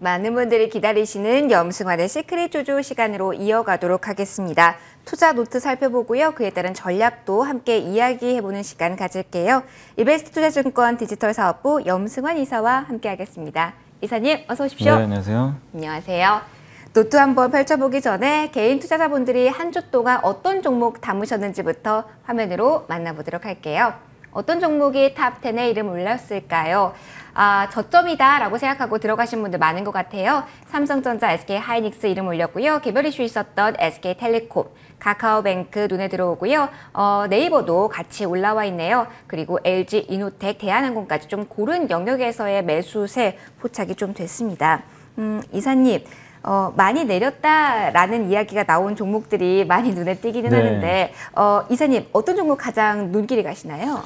많은 분들이 기다리시는 염승환의 시크릿 조조 시간으로 이어가도록 하겠습니다. 투자 노트 살펴보고요. 그에 따른 전략도 함께 이야기해보는 시간 가질게요. 이베스트 투자증권 디지털사업부 염승환 이사와 함께하겠습니다. 이사님 어서 오십시오. 네, 안녕하세요. 안녕하세요. 노트 한번 펼쳐보기 전에 개인 투자자분들이 한 주 동안 어떤 종목 담으셨는지부터 화면으로 만나보도록 할게요. 어떤 종목이 탑10에 이름 올렸을까요? 저점이다라고 생각하고 들어가신 분들 많은 것 같아요. 삼성전자, SK하이닉스 이름 올렸고요. 개별 이슈 있었던 SK텔레콤, 카카오뱅크 눈에 들어오고요. 네이버도 같이 올라와 있네요. 그리고 LG, 이노텍, 대한항공까지 좀 고른 영역에서의 매수세 포착이 좀 됐습니다. 이사님, 많이 내렸다라는 이야기가 나온 종목들이 많이 눈에 띄기는 하는데 이사님 어떤 종목 가장 눈길이 가시나요?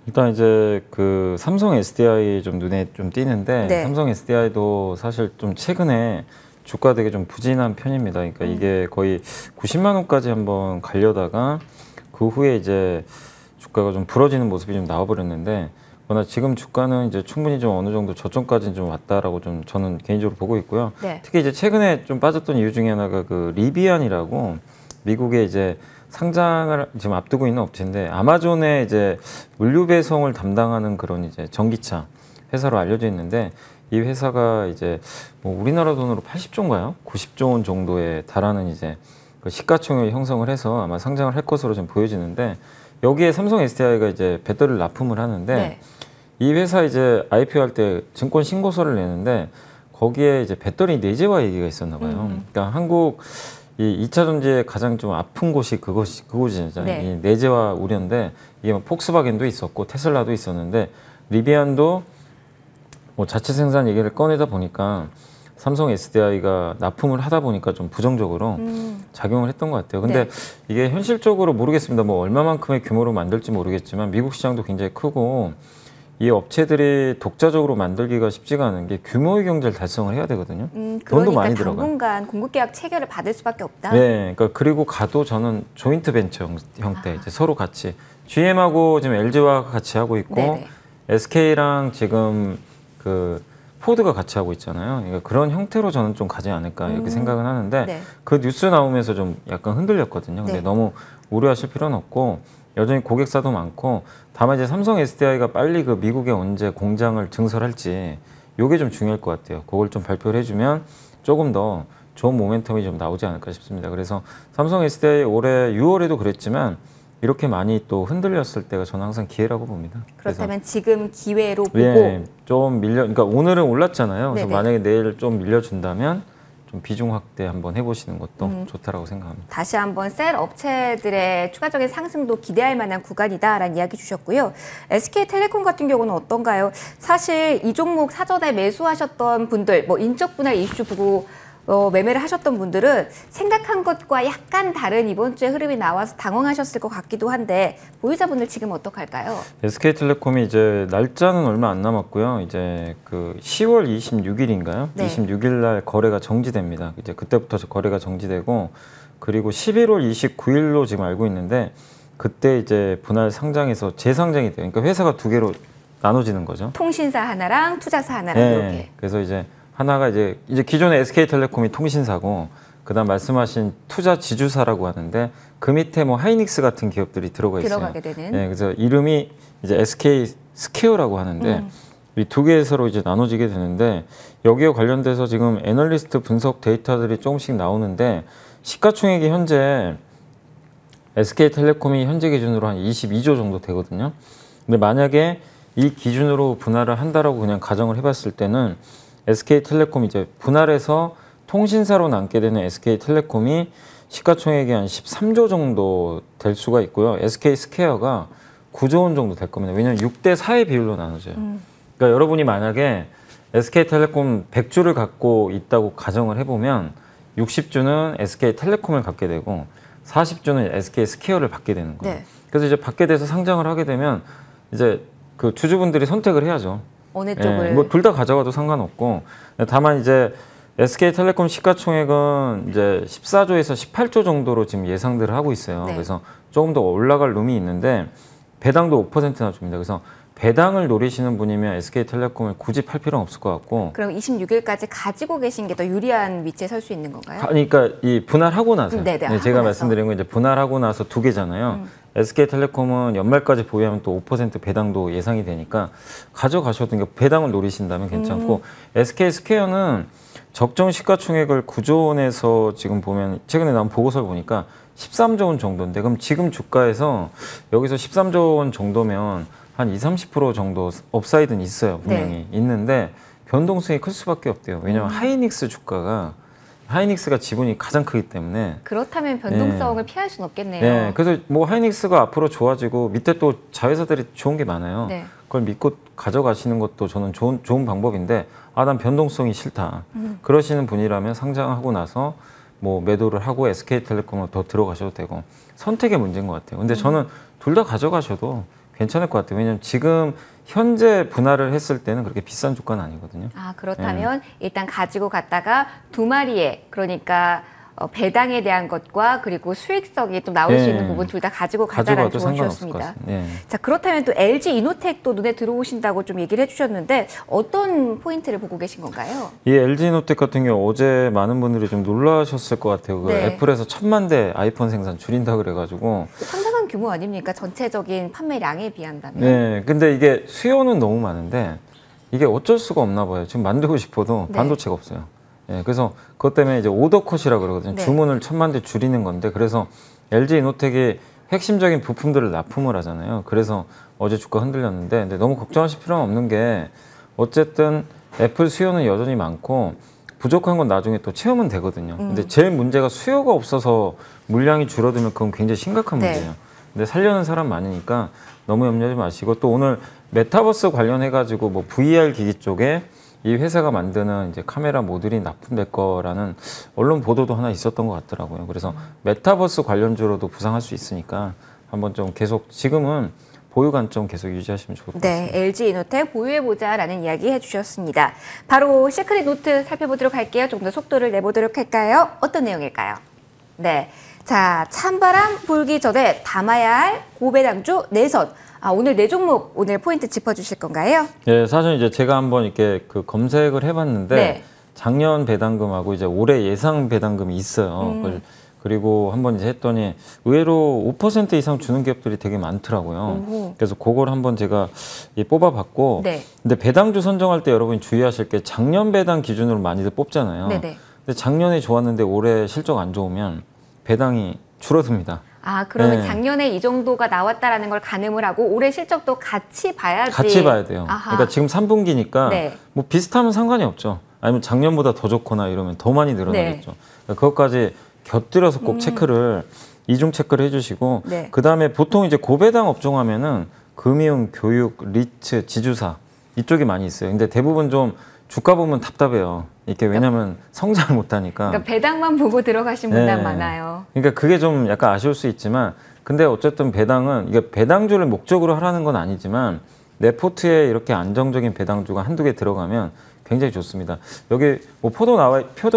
일단 이제 그 삼성 SDI 좀 눈에 좀 띄는데 네. 삼성 SDI도 사실 좀 최근에 주가 되게 좀 부진한 편입니다. 그러니까 이게 거의 90만 원까지 한번 가려다가 그 후에 이제 주가가 좀 부러지는 모습이 좀 나와버렸는데 워낙 지금 주가는 이제 충분히 좀 어느 정도 저점까지는 좀 왔다라고 좀 저는 개인적으로 보고 있고요. 네. 특히 이제 최근에 좀 빠졌던 이유 중에 하나가 그 리비안이라고 미국의 이제 상장을 지금 앞두고 있는 업체인데 아마존의 이제 물류 배송을 담당하는 그런 이제 전기차 회사로 알려져 있는데 이 회사가 이제 뭐 우리나라 돈으로 80조인가요? 90조 원 정도에 달하는 이제 그 시가총액 형성을 해서 아마 상장을 할 것으로 좀 보여지는데 여기에 삼성 SDI가 이제 배터리를 납품을 하는데 네. 이 회사 이제 IPO 할 때 증권 신고서를 내는데 거기에 이제 배터리 내재화 얘기가 있었나 봐요. 그러니까 한국 이 2차 전지의 가장 좀 아픈 곳이 그곳이잖아요. 네. 이 내재화 우려인데 이게 뭐 폭스바겐도 있었고 테슬라도 있었는데 리비안도 뭐 자체 생산 얘기를 꺼내다 보니까 삼성 SDI가 납품을 하다 보니까 좀 부정적으로 작용을 했던 것 같아요. 근데 네. 이게 현실적으로 모르겠습니다. 뭐 얼마만큼의 규모로 만들지 모르겠지만 미국 시장도 굉장히 크고 이 업체들이 독자적으로 만들기가 쉽지가 않은 게 규모의 경제를 달성을 해야 되거든요. 돈도 많이 들어가요. 당분간 공급계약 체결을 받을 수밖에 없다. 네, 그러니까 그리고 가도 저는 조인트 벤처 형태 이제 서로 같이 GM하고 지금 LG와 같이 하고 있고 네네. SK랑 지금 그 포드가 같이 하고 있잖아요. 그러니까 그런 형태로 저는 좀 가지 않을까 이렇게 생각은 하는데 네. 그 뉴스 나오면서 좀 약간 흔들렸거든요. 근데 네. 너무 우려하실 필요는 없고 여전히 고객사도 많고 다만 이제 삼성 SDI가 빨리 그 미국에 언제 공장을 증설할지 이게 좀 중요할 것 같아요. 그걸 좀 발표를 해주면 조금 더 좋은 모멘텀이 좀 나오지 않을까 싶습니다. 그래서 삼성 SDI 올해 6월에도 그랬지만 이렇게 많이 또 흔들렸을 때가 저는 항상 기회라고 봅니다. 그렇다면 지금 기회로 보고 좀 그러니까 오늘은 올랐잖아요. 그래서 네네. 만약에 내일 좀 밀려준다면 좀 비중 확대 한번 해보시는 것도 좋다라고 생각합니다. 다시 한번 셀 업체들의 추가적인 상승도 기대할 만한 구간이다라는 이야기 주셨고요. SK텔레콤 같은 경우는 어떤가요? 사실 이 종목 사전에 매수하셨던 분들, 뭐 인적 분할 이슈 보고 매매를 하셨던 분들은 생각한 것과 약간 다른 이번 주에 흐름이 나와서 당황하셨을 것 같기도 한데 보유자분들 지금 어떡할까요? SK텔레콤이 이제 날짜는 얼마 안 남았고요. 이제 그 10월 26일인가요? 네. 26일 날 거래가 정지됩니다. 이제 그때부터 거래가 정지되고 그리고 11월 29일로 지금 알고 있는데 그때 이제 분할 상장에서 재상장이 돼요. 그러니까 회사가 두 개로 나눠지는 거죠. 통신사 하나랑 투자사 하나랑 이렇게. 그래서 이제 하나가 이제 기존의 SK텔레콤이 통신사고 그다음 말씀하신 투자 지주사라고 하는데 그 밑에 뭐 하이닉스 같은 기업들이 들어가 있어요. 들어가게 되는. 네, 그래서 이름이 이제 SK 스퀘어라고 하는데 이 두 개에서로 이제 나눠지게 되는데 여기에 관련돼서 지금 애널리스트 분석 데이터들이 조금씩 나오는데 시가총액이 현재 SK텔레콤이 현재 기준으로 한 22조 정도 되거든요. 근데 만약에 이 기준으로 분할을 한다라고 그냥 가정을 해봤을 때는 SK텔레콤 이제 분할해서 통신사로 남게 되는 SK텔레콤이 시가총액이 한 13조 정도 될 수가 있고요. SK스퀘어가 9조 원 정도 될 겁니다. 왜냐하면 6대 4의 비율로 나눠져요. 그러니까 여러분이 만약에 SK텔레콤 100주를 갖고 있다고 가정을 해보면 60주는 SK텔레콤을 갖게 되고 40주는 SK스퀘어를 받게 되는 거예요. 네. 그래서 이제 받게 돼서 상장을 하게 되면 이제 그 주주분들이 선택을 해야죠. 어느 쪽을? 뭐 둘 다 가져가도 상관없고 다만 이제 SK텔레콤 시가총액은 이제 14조에서 18조 정도로 지금 예상들을 하고 있어요. 네. 그래서 조금 더 올라갈 룸이 있는데 배당도 5%나 줍니다. 그래서 배당을 노리시는 분이면 SK텔레콤을 굳이 팔 필요는 없을 것 같고. 그럼 26일까지 가지고 계신 게 더 유리한 위치에 설 수 있는 건가요? 그러니까 이 분할하고 나서 네네, 네, 하고 제가 나서. 말씀드린 건 이제 분할하고 나서 두 개잖아요. SK텔레콤은 연말까지 보유하면 또 5% 배당도 예상이 되니까 가져가셔도 배당을 노리신다면 괜찮고 SK스퀘어는 적정 시가총액을 9조 원에서 지금 보면 최근에 나온 보고서를 보니까 13조 원 정도인데 그럼 지금 주가에서 여기서 13조 원 정도면 한 20-30% 정도 업사이드는 있어요. 분명히 네. 있는데 변동성이 클 수밖에 없대요. 왜냐하면 하이닉스 주가가 하이닉스가 지분이 가장 크기 때문에 그렇다면 변동성을 피할 수는 없겠네요. 네, 그래서 뭐 하이닉스가 앞으로 좋아지고 밑에 또 자회사들이 좋은 게 많아요. 네. 그걸 믿고 가져가시는 것도 저는 좋은 방법인데 난 변동성이 싫다. 그러시는 분이라면 상장하고 나서 뭐 매도를 하고 SK텔레콤으로 더 들어가셔도 되고 선택의 문제인 것 같아요. 근데 저는 둘 다 가져가셔도 괜찮을 것 같아요. 왜냐하면 지금 현재 분할을 했을 때는 그렇게 비싼 주가는 아니거든요. 그렇다면 일단 가지고 갔다가 두 마리에 그러니까 배당에 대한 것과 그리고 수익성이 좀 나올 수 있는 부분 둘 다 가지고 가자라는 가져가도 조언 상관없을 것 주셨습니다. 같습니다. 자, 그렇다면 또 LG 이노텍도 눈에 들어오신다고 좀 얘기를 해주셨는데 어떤 포인트를 보고 계신 건가요? 이 LG 이노텍 같은 경우 어제 많은 분들이 좀 놀라셨을 것 같아요. 그 네. 애플에서 1000만 대 아이폰 생산 줄인다 그래가지고. 상당한 규모 아닙니까? 전체적인 판매량에 비한다면. 네, 근데 이게 수요는 너무 많은데 이게 어쩔 수가 없나 봐요. 지금 만들고 싶어도 네. 반도체가 없어요. 예, 그래서 그것 때문에 이제 오더컷이라고 그러거든요. 네. 주문을 1000만 대 줄이는 건데 그래서 LG 이노텍이 핵심적인 부품들을 납품을 하잖아요. 그래서 어제 주가 흔들렸는데 근데 너무 걱정하실 필요는 없는 게 어쨌든 애플 수요는 여전히 많고 부족한 건 나중에 또 채우면 되거든요. 근데 제일 문제가 수요가 없어서 물량이 줄어들면 그건 굉장히 심각한 네. 문제예요. 근데 살려는 사람 많으니까 너무 염려하지 마시고 또 오늘 메타버스 관련해 가지고 뭐 VR 기기 쪽에 이 회사가 만드는 이제 카메라 모듈이 납품될 거라는 언론 보도도 하나 있었던 것 같더라고요. 그래서 메타버스 관련주로도 부상할 수 있으니까 한번 좀 계속 지금은 보유 관점 계속 유지하시면 좋을 것 같습니다. 네, LG 이노텍 보유해보자라는 이야기 해주셨습니다. 바로 시크릿 노트 살펴보도록 할게요. 조금 더 속도를 내보도록 할까요? 어떤 내용일까요? 네, 자, 찬바람 불기 전에 담아야 할 고배당주 내선. 오늘 네 종목 오늘 포인트 짚어주실 건가요? 네, 사실 이제 제가 한번 이렇게 그 검색을 해봤는데 네. 작년 배당금하고 이제 올해 예상 배당금이 있어요. 그리고 한번 이제 했더니 의외로 5% 이상 주는 기업들이 되게 많더라고요. 그래서 그걸 한번 제가 뽑아봤고, 네. 근데 배당주 선정할 때 여러분이 주의하실 게 작년 배당 기준으로 많이들 뽑잖아요. 네네. 근데 작년에 좋았는데 올해 실적 안 좋으면 배당이 줄어듭니다. 그러면 네. 작년에 이 정도가 나왔다라는 걸 가늠을 하고 올해 실적도 같이 봐야지. 같이 봐야 돼요. 아하. 그러니까 지금 3분기니까 네. 뭐 비슷하면 상관이 없죠. 아니면 작년보다 더 좋거나 이러면 더 많이 늘어나겠죠. 그러니까 그것까지 곁들여서 꼭 체크를 이중 체크를 해주시고 네. 그 다음에 보통 이제 고배당 업종 하면은 금융, 교육, 리츠, 지주사 이쪽이 많이 있어요. 근데 대부분 좀 주가 보면 답답해요. 이게 왜냐면 성장을 못하니까. 그러니까 배당만 보고 들어가신 분들 네. 많아요. 그러니까 그게 좀 약간 아쉬울 수 있지만 근데 어쨌든 배당은 이게 배당주를 목적으로 하라는 건 아니지만 내 포트에 이렇게 안정적인 배당주가 한두 개 들어가면 굉장히 좋습니다. 여기 뭐 표도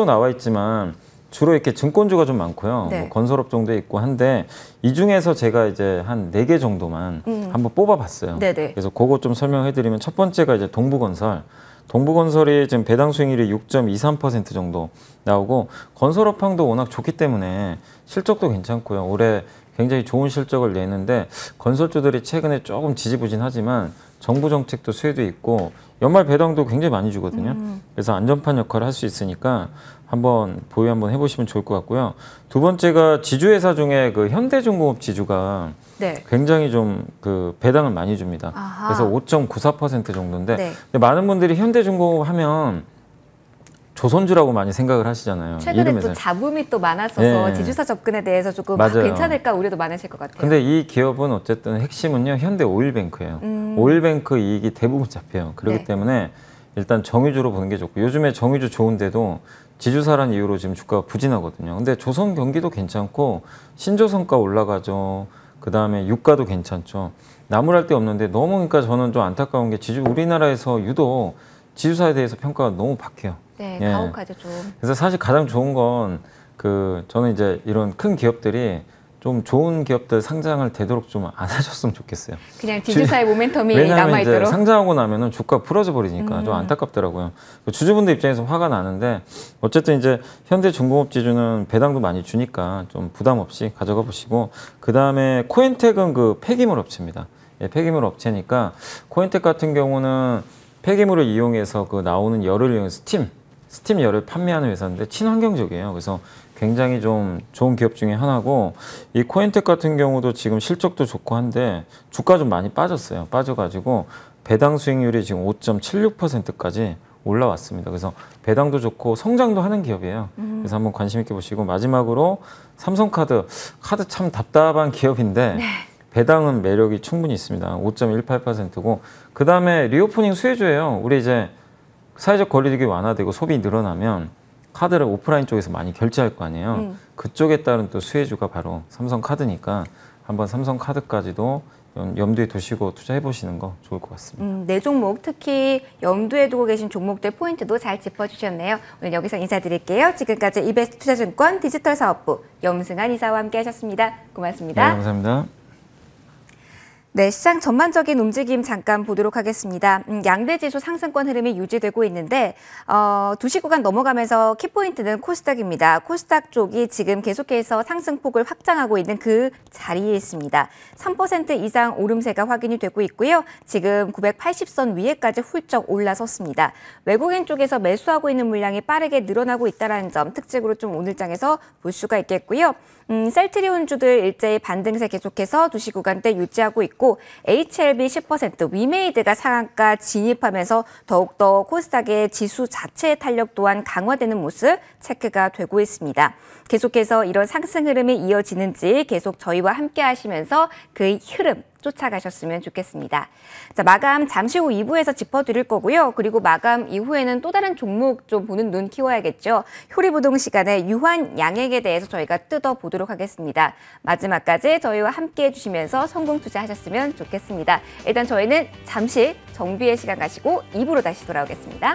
나와 있지만 주로 이렇게 증권주가 좀 많고요. 네. 뭐 건설업종도 있고 한데 이 중에서 제가 이제 한 4개 정도만 한번 뽑아봤어요. 네네. 그래서 그거 좀 설명해드리면 첫 번째가 이제 동부건설. 동부건설이 지금 배당 수익률이 6.23% 정도 나오고 건설업황도 워낙 좋기 때문에 실적도 괜찮고요. 올해 굉장히 좋은 실적을 내는데 건설주들이 최근에 조금 지지부진하지만 정부 정책도 수혜도 있고 연말 배당도 굉장히 많이 주거든요. 그래서 안전판 역할을 할 수 있으니까 한번 보유 한번 해보시면 좋을 것 같고요. 두 번째가 지주회사 중에 그 현대중공업 지주가 네. 굉장히 좀 그 배당을 많이 줍니다. 아하. 그래서 5.94% 정도인데 네. 근데 많은 분들이 현대중공업 하면 조선주라고 많이 생각을 하시잖아요. 최근에 이름에서. 또 잡음이 또 많았어서 네. 지주사 접근에 대해서 조금 맞아요. 괜찮을까 우려도 많으실 것 같아요. 근데 이 기업은 어쨌든 핵심은요 현대오일뱅크예요. 오일뱅크 이익이 대부분 잡혀요. 그렇기 네. 때문에 일단 정유주로 보는 게 좋고 요즘에 정유주 좋은데도 지주사란 이유로 지금 주가가 부진하거든요. 근데 조선 경기도 괜찮고 신조선가 올라가죠. 그 다음에 유가도 괜찮죠. 나무랄 데 없는데 너무 그러니까 저는 좀 안타까운 게 우리나라에서 유독 지주사에 대해서 평가가 너무 박해요. 네, 예. 가혹하죠 좀. 그래서 사실 가장 좋은 건 저는 이제 이런 큰 기업들이 좀 좋은 기업들 상장을 되도록 좀 안 하셨으면 좋겠어요. 그냥 지주사의 모멘텀이 왜냐하면 이제 남아있도록. 상장하고 나면은 주가 부러져 버리니까 좀 안타깝더라고요. 주주분들 입장에서 화가 나는데 어쨌든 이제 현대중공업지주는 배당도 많이 주니까 좀 부담 없이 가져가 보시고, 그 다음에 코엔텍은 그 폐기물 업체입니다. 예, 폐기물 업체니까 코엔텍 같은 경우는 폐기물을 이용해서 그 나오는 열을 이용해서 스팀 열을 판매하는 회사인데 친환경적이에요. 그래서 굉장히 좀 좋은 기업 중에 하나고, 이 코엔텍 같은 경우도 지금 실적도 좋고 한데 주가 좀 많이 빠졌어요. 빠져가지고 배당 수익률이 지금 5.76%까지 올라왔습니다. 그래서 배당도 좋고 성장도 하는 기업이에요. 그래서 한번 관심 있게 보시고, 마지막으로 삼성카드 참 답답한 기업인데 네. 배당은 매력이 충분히 있습니다. 5.18%고, 그 다음에 리오프닝 수혜주예요. 우리 이제 사회적 거리두기 완화되고 소비 늘어나면 카드를 오프라인 쪽에서 많이 결제할 거 아니에요. 그쪽에 따른 또 수혜주가 바로 삼성카드니까 한번 삼성카드까지도 염두에 두시고 투자해 보시는 거 좋을 것 같습니다. 네 종목, 특히 염두에 두고 계신 종목들 포인트도 잘 짚어주셨네요. 오늘 여기서 인사드릴게요. 지금까지 이베스트 투자증권 디지털 사업부 염승한 이사와 함께 하셨습니다. 고맙습니다. 네, 감사합니다. 네, 시장 전반적인 움직임 잠깐 보도록 하겠습니다. 양대 지수 상승권 흐름이 유지되고 있는데 2시 구간 넘어가면서 키포인트는 코스닥입니다. 코스닥 쪽이 지금 계속해서 상승폭을 확장하고 있는 그 자리에 있습니다. 3% 이상 오름세가 확인이 되고 있고요. 지금 980선 위에까지 훌쩍 올라섰습니다. 외국인 쪽에서 매수하고 있는 물량이 빠르게 늘어나고 있다는 점 특징으로 좀 오늘 장에서 볼 수가 있겠고요. 셀트리온주들 일제히 반등세 계속해서 2시 구간대 유지하고 있고, HLB 10%, 위메이드가 상한가 진입하면서 더욱더 코스닥의 지수 자체의 탄력 또한 강화되는 모습 체크가 되고 있습니다. 계속해서 이런 상승 흐름이 이어지는지 계속 저희와 함께 하시면서 그 흐름 쫓아가셨으면 좋겠습니다. 자, 마감 잠시 후 2부에서 짚어드릴 거고요. 그리고 마감 이후에는 또 다른 종목 좀 보는 눈 키워야겠죠. 효리부동 시간에 유한 양액에 대해서 저희가 뜯어보도록 하겠습니다. 마지막까지 저희와 함께 해주시면서 성공 투자하셨으면 좋겠습니다. 일단 저희는 잠시 정비의 시간 가시고 2부로 다시 돌아오겠습니다.